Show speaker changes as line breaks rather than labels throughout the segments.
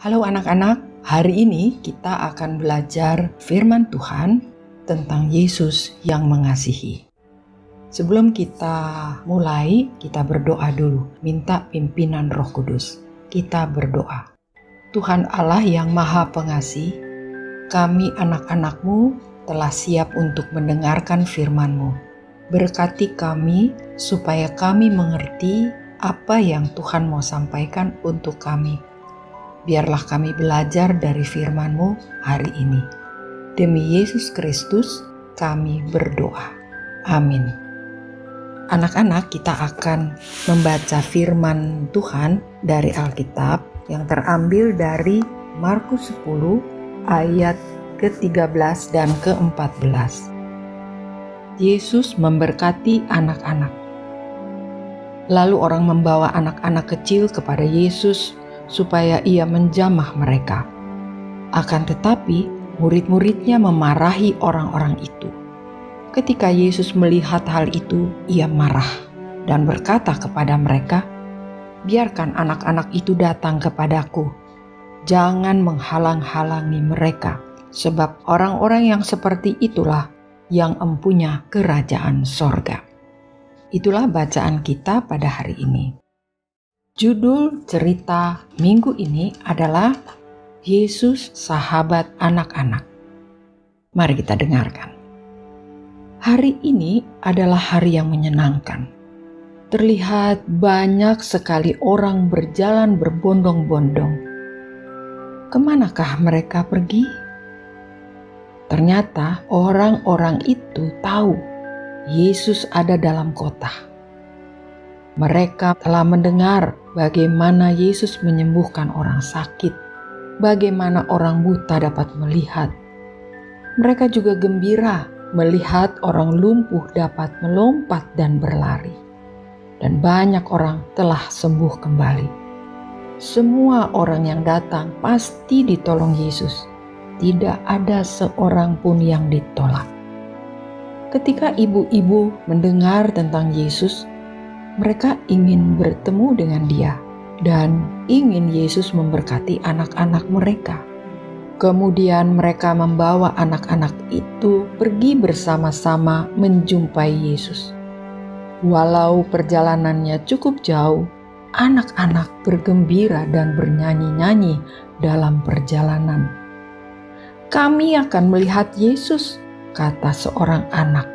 Halo anak-anak, hari ini kita akan belajar firman Tuhan tentang Yesus yang mengasihi. Sebelum kita mulai, kita berdoa dulu, minta pimpinan Roh Kudus. Kita berdoa. Tuhan Allah yang Maha Pengasih, kami anak-anak-Mu telah siap untuk mendengarkan firman-Mu. Berkati kami supaya kami mengerti apa yang Tuhan mau sampaikan untuk kami. Biarlah kami belajar dari firman-Mu hari ini. Demi Yesus Kristus, kami berdoa. Amin. Anak-anak, kita akan membaca firman Tuhan dari Alkitab yang terambil dari Markus 10 ayat ke-13 dan ke-14. Yesus memberkati anak-anak. Lalu orang membawa anak-anak kecil kepada Yesus supaya ia menjamah mereka. Akan tetapi, murid-muridnya memarahi orang-orang itu. Ketika Yesus melihat hal itu, ia marah dan berkata kepada mereka, "Biarkan anak-anak itu datang kepadaku. Jangan menghalang-halangi mereka, sebab orang-orang yang seperti itulah yang empunya kerajaan sorga." Itulah bacaan kita pada hari ini. Judul cerita minggu ini adalah Yesus Sahabat Anak-anak. Mari kita dengarkan. Hari ini adalah hari yang menyenangkan. Terlihat banyak sekali orang berjalan berbondong-bondong. Kemanakah mereka pergi? Ternyata orang-orang itu tahu Yesus ada dalam kota. Mereka telah mendengar bagaimana Yesus menyembuhkan orang sakit, bagaimana orang buta dapat melihat. Mereka juga gembira melihat orang lumpuh dapat melompat dan berlari. Dan banyak orang telah sembuh kembali. Semua orang yang datang pasti ditolong Yesus. Tidak ada seorang pun yang ditolak. Ketika ibu-ibu mendengar tentang Yesus, mereka ingin bertemu dengan Dia dan ingin Yesus memberkati anak-anak mereka. Kemudian mereka membawa anak-anak itu pergi bersama-sama menjumpai Yesus. Walau perjalanannya cukup jauh, anak-anak bergembira dan bernyanyi-nyanyi dalam perjalanan. "Kami akan melihat Yesus," kata seorang anak.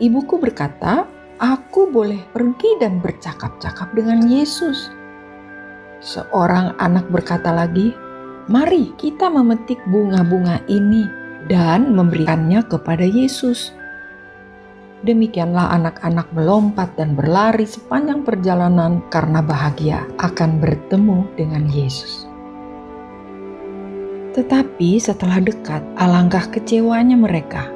Ibuku berkata, "Aku boleh pergi dan bercakap-cakap dengan Yesus." Seorang anak berkata lagi, "Mari kita memetik bunga-bunga ini dan memberikannya kepada Yesus." Demikianlah anak-anak melompat dan berlari sepanjang perjalanan karena bahagia akan bertemu dengan Yesus. Tetapi setelah dekat, alangkah kecewanya mereka.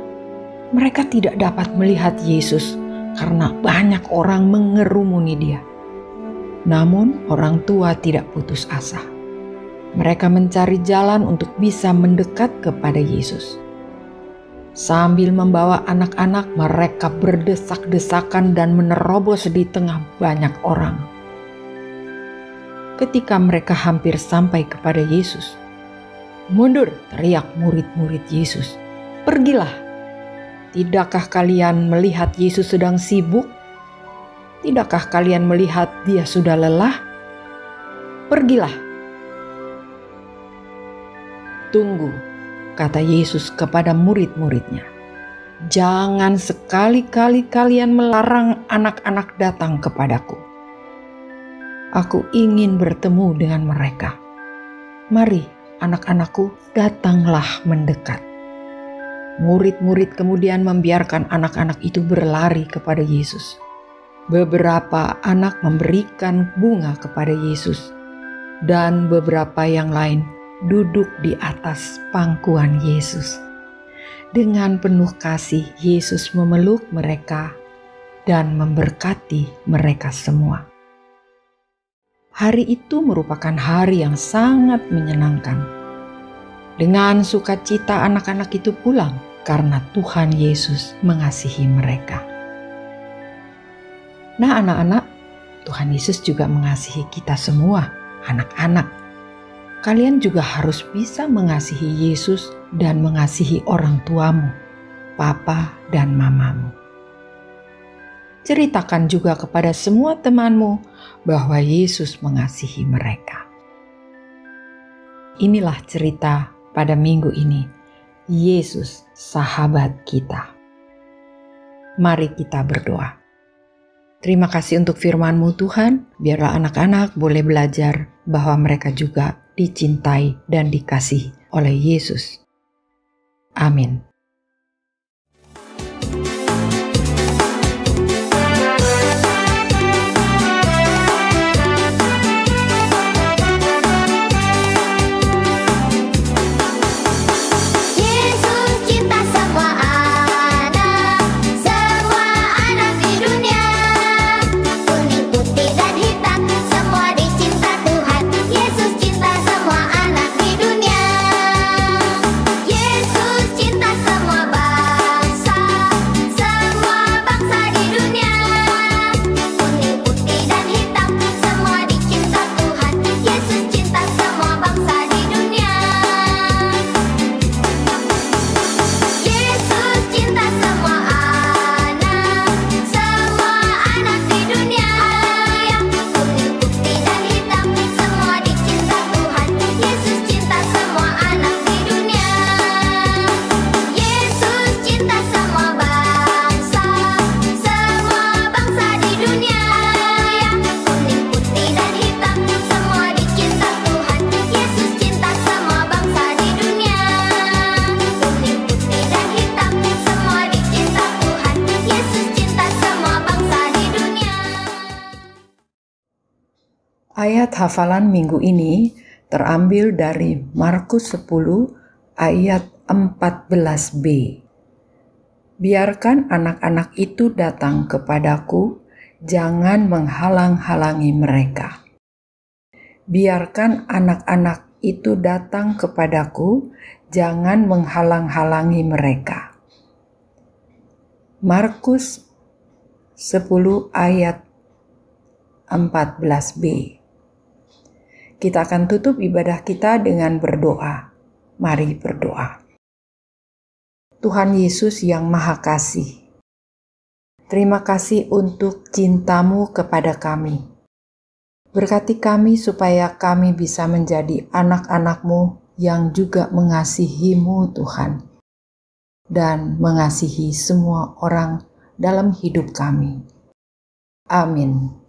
Mereka tidak dapat melihat Yesus karena banyak orang mengerumuni Dia. Namun orang tua tidak putus asa. Mereka mencari jalan untuk bisa mendekat kepada Yesus. Sambil membawa anak-anak, mereka berdesak-desakan dan menerobos di tengah banyak orang. Ketika mereka hampir sampai kepada Yesus, "Mundur!" teriak murid-murid Yesus. "Pergilah! Tidakkah kalian melihat Yesus sedang sibuk? Tidakkah kalian melihat Dia sudah lelah? Pergilah!" "Tunggu," kata Yesus kepada murid-muridnya. "Jangan sekali-kali kalian melarang anak-anak datang kepadaku. Aku ingin bertemu dengan mereka. Mari, anak-anakku, datanglah mendekat." Murid-murid kemudian membiarkan anak-anak itu berlari kepada Yesus. Beberapa anak memberikan bunga kepada Yesus, dan beberapa yang lain duduk di atas pangkuan Yesus. Dengan penuh kasih, Yesus memeluk mereka dan memberkati mereka semua. Hari itu merupakan hari yang sangat menyenangkan. Dengan sukacita anak-anak itu pulang karena Tuhan Yesus mengasihi mereka. Nah anak-anak, Tuhan Yesus juga mengasihi kita semua, anak-anak. kalian juga harus bisa mengasihi Yesus dan mengasihi orang tuamu, papa dan mamamu. Ceritakan juga kepada semua temanmu bahwa Yesus mengasihi mereka. Inilah cerita pada minggu ini, Yesus sahabat kita. Mari kita berdoa. Terima kasih untuk firman-Mu Tuhan, biarlah anak-anak boleh belajar bahwa mereka juga dicintai dan dikasihi oleh Yesus. Amin. Ayat hafalan minggu ini terambil dari Markus 10 ayat 14b. Biarkan anak-anak itu datang kepadaku, jangan menghalang-halangi mereka. Biarkan anak-anak itu datang kepadaku, jangan menghalang-halangi mereka. Markus 10 ayat 14b. Kita akan tutup ibadah kita dengan berdoa. Mari berdoa. Tuhan Yesus yang Maha Kasih, terima kasih untuk cinta-Mu kepada kami. Berkati kami supaya kami bisa menjadi anak-anak-Mu yang juga mengasihi-Mu Tuhan, dan mengasihi semua orang dalam hidup kami. Amin.